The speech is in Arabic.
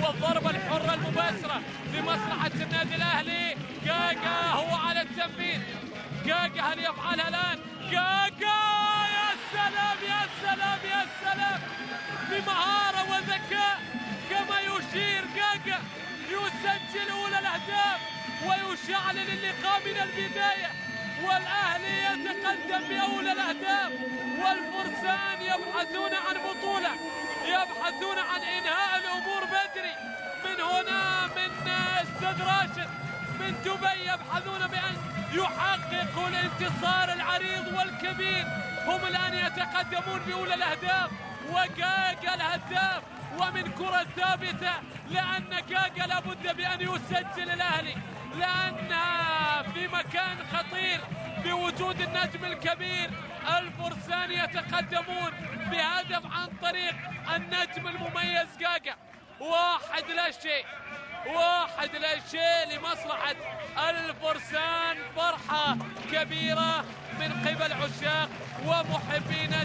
والضربة الحرة المباشرة لمصلحة النادي الأهلي. جاجا هو على التنفيذ. جاجا هل يفعلها الآن؟ جاجا يا سلام يا سلام يا سلام، بمهارة وذكاء كما يشير جاجا يسجل أولى الأهداف ويشعل اللقاء من البداية، والأهلي يتقدم بأولى الأهداف، والفرسان يبحثون عن بطولة، يبحثون عن إنهاء الأمور بدري. من هنا من استاذ راشد من دبي يبحثون بأن يحققوا الانتصار العريض والكبير. هم الآن يتقدمون بأولى الأهداف، وجاجا الهداف ومن كرة ثابتة، لأن جاجا لابد بأن يسجل الأهلي، لأنها في مكان خطير بوجود النجم الكبير. الفرسان يتقدمون بهدف عن طريق النجم المميز جاجا. 1-0، 1-0 لمصلحة الفرسان. فرحة كبيرة من قبل عشاق ومحبين